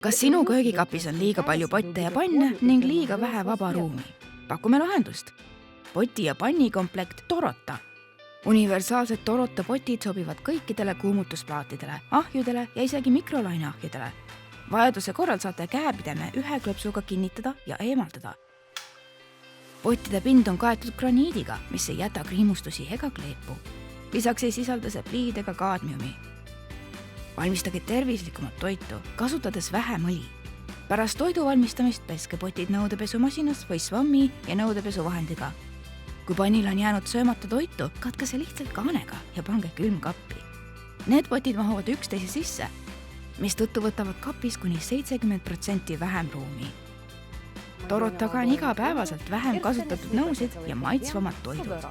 Kas sinu köögikapis on liiga palju potte ja panne ning liiga vähe vaba ruumi? Pakume lahendust. Poti ja panni komplekt Torota. Universaalsed Torota potid sobivad kõikidele kuumutusplaatidele, ahjudele ja isegi mikrolaineahjudele. Vajaduse korral saate käepideme ühe klõpsuga kinnitada ja eemaldada. Pottide pind on kaetud graniidiga, mis ei jäta kriimustusi ega kleepu. Lisaks ei sisalda see pliid ega kaadmiumi. Valmistage tervislikumat toitu, kasutades vähem õli. Pärast toidu valmistamist peske potid nõudepesumasinas või svammi ja nõudepesuvahendiga. Kui pannil on jäänud söömata toitu, katke see lihtsalt kaanega ja pange külmkappi. Need potid mahuvad üksteise sisse, mis tõttu võtavad kapis kuni 70% vähem ruumi. Torotaga on igapäevaselt vähem kasutatud nõusid ja maitsvamad toidud.